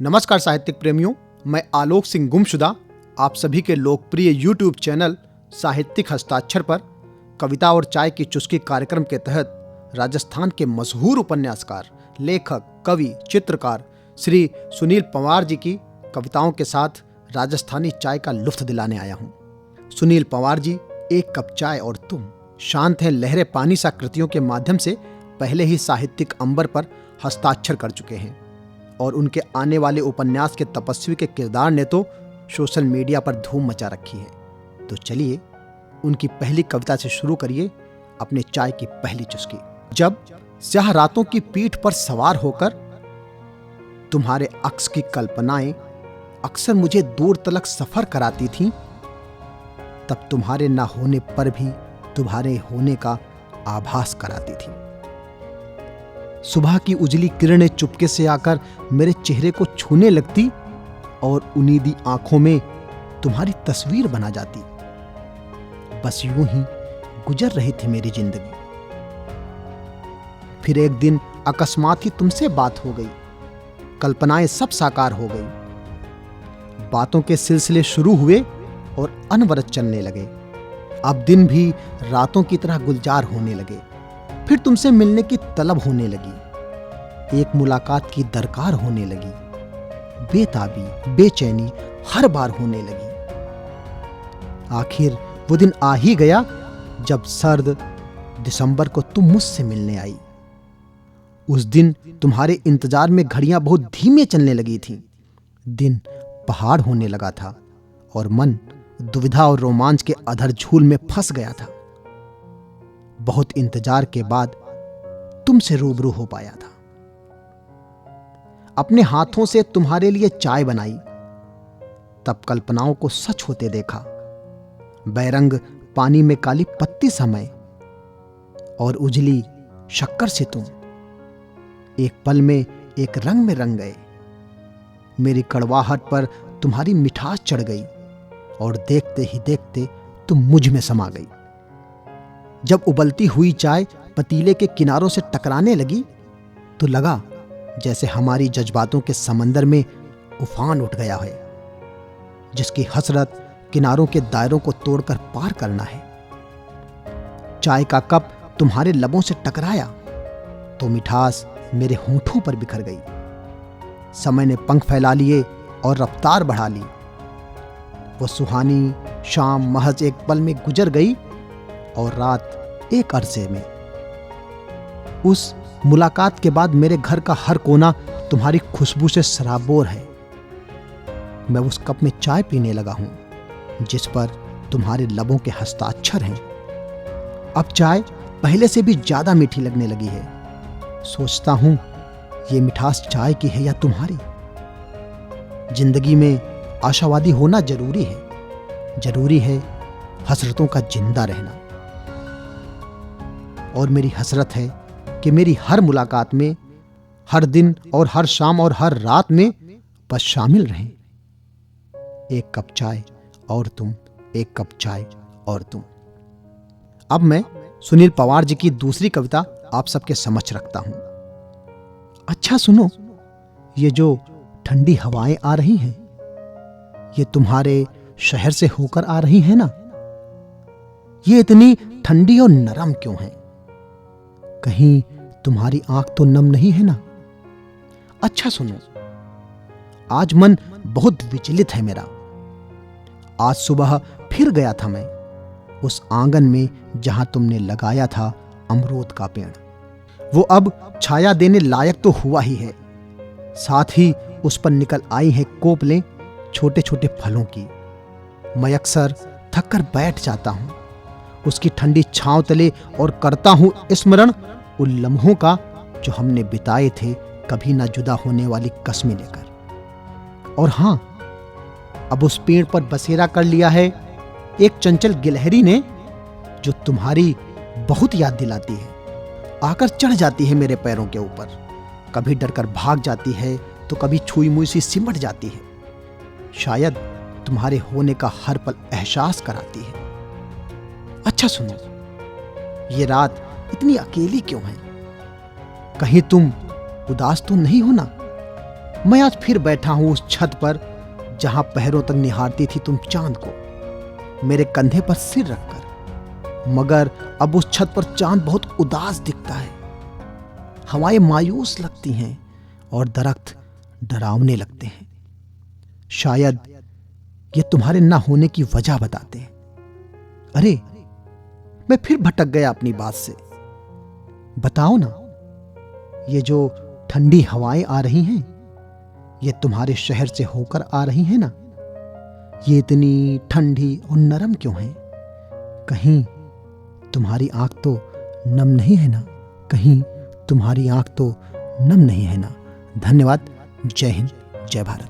नमस्कार साहित्यिक प्रेमियों, मैं आलोक सिंह गुमशुदा आप सभी के लोकप्रिय YouTube चैनल साहित्यिक हस्ताक्षर पर कविता और चाय की चुस्की कार्यक्रम के तहत राजस्थान के मशहूर उपन्यासकार, लेखक, कवि, चित्रकार श्री सुनील पंवार जी की कविताओं के साथ राजस्थानी चाय का लुत्फ दिलाने आया हूँ। सुनील पंवार जी एक कप चाय और तुम, शांत है लहरे पानी सा कृतियों के माध्यम से पहले ही साहित्यिक अंबर पर हस्ताक्षर कर चुके हैं और उनके आने वाले उपन्यास के तपस्वी के किरदार ने तो सोशल मीडिया पर धूम मचा रखी है। तो चलिए उनकी पहली कविता से शुरू करिए अपने चाय की पहली चुस्की। जब स्याह रातों की पीठ पर सवार होकर तुम्हारे अक्स की कल्पनाएं अक्सर मुझे दूर तलक सफर कराती थीं, तब तुम्हारे ना होने पर भी तुम्हारे होने का आभास कराती थी। सुबह की उजली किरणें चुपके से आकर मेरे चेहरे को छूने लगती और उनीदी आंखों में तुम्हारी तस्वीर बना जाती। बस यूं ही गुजर रही थी मेरी जिंदगी। फिर एक दिन अकस्मात ही तुमसे बात हो गई, कल्पनाएं सब साकार हो गई। बातों के सिलसिले शुरू हुए और अनवरत चलने लगे। अब दिन भी रातों की तरह गुलजार होने लगे। फिर तुमसे मिलने की तलब होने लगी, एक मुलाकात की दरकार होने लगी। बेताबी, बेचैनी हर बार होने लगी। आखिर वो दिन आ ही गया जब सर्द दिसंबर को तुम मुझसे मिलने आई। उस दिन तुम्हारे इंतजार में घड़ियां बहुत धीमे चलने लगी थीं। दिन पहाड़ होने लगा था और मन दुविधा और रोमांच के अधर झूल में फंस गया था। बहुत इंतजार के बाद तुमसे रूबरू हो पाया था। अपने हाथों से तुम्हारे लिए चाय बनाई, तब कल्पनाओं को सच होते देखा। बैरंग पानी में काली पत्ती समय और उजली शक्कर से तुम एक पल में एक रंग में रंग गए। मेरी कड़वाहट पर तुम्हारी मिठास चढ़ गई और देखते ही देखते तुम मुझ में समा गई। जब उबलती हुई चाय पतीले के किनारों से टकराने लगी तो लगा जैसे हमारी जज्बातों के समंदर में उफान उठ गया है, जिसकी हसरत किनारों के दायरों को तोड़कर पार करना है। चाय का कप तुम्हारे लबों से टकराया तो मिठास मेरे होंठों पर बिखर गई। समय ने पंख फैला लिए और रफ्तार बढ़ा ली। वो सुहानी शाम महज एक पल में गुजर गई और रात एक अरसे में। उस मुलाकात के बाद मेरे घर का हर कोना तुम्हारी खुशबू से सराबोर है। मैं उस कप में चाय पीने लगा हूं जिस पर तुम्हारे लबों के हस्ताक्षर हैं। अब चाय पहले से भी ज्यादा मीठी लगने लगी है। सोचता हूं ये मिठास चाय की है या तुम्हारी। जिंदगी में आशावादी होना जरूरी है, जरूरी है हसरतों का जिंदा रहना। और मेरी हसरत है कि मेरी हर मुलाकात में, हर दिन और हर शाम और हर रात में बस शामिल रहें एक कप चाय और तुम, एक कप चाय और तुम। अब मैं सुनील पंवार जी की दूसरी कविता आप सबके समक्ष रखता हूं। अच्छा सुनो, ये जो ठंडी हवाएं आ रही हैं, ये तुम्हारे शहर से होकर आ रही हैं ना? ये इतनी ठंडी और नरम क्यों हैं? कहीं तुम्हारी आंख तो नम नहीं है ना? अच्छा सुनो, आज मन बहुत विचलित है मेरा। आज सुबह फिर गया था मैं उस आंगन में जहां तुमने लगाया था अमरूद का पेड़। वो अब छाया देने लायक तो हुआ ही है, साथ ही उस पर निकल आई हैं कोपलें छोटे छोटे फलों की। मैं अक्सर थक कर बैठ जाता हूं उसकी ठंडी छांव तले और करता हूं स्मरण उन लम्हों का जो हमने बिताए थे कभी ना जुदा होने वाली कस्में लेकर। और हां, अब उस पेड़ पर बसेरा कर लिया है एक चंचल गिलहरी ने जो तुम्हारी बहुत याद दिलाती है। आकर चढ़ जाती है मेरे पैरों के ऊपर, कभी डरकर भाग जाती है तो कभी छुई मुई सी सिमट जाती है। शायद तुम्हारे होने का हर पल एहसास कराती है। अच्छा सुनो, ये रात इतनी अकेली क्यों है? कहीं तुम उदास तो नहीं हो ना? मैं आज फिर बैठा हूं उस छत पर जहां पैरों तक निहारती थी तुम चांद को, मेरे कंधे पर सिर रखकर। मगर अब उस छत पर चांद बहुत उदास दिखता है, हवाएं मायूस लगती हैं और दरख्त डरावने लगते हैं। शायद ये तुम्हारे ना होने की वजह बताते हैं। अरे, मैं फिर भटक गया अपनी बात से। बताओ ना, ये जो ठंडी हवाएं आ रही हैं, ये तुम्हारे शहर से होकर आ रही हैं ना? ये इतनी ठंडी और नरम क्यों हैं? कहीं तुम्हारी आंख तो नम नहीं है ना? कहीं तुम्हारी आंख तो नम नहीं है ना? धन्यवाद। जय हिंद, जय भारत।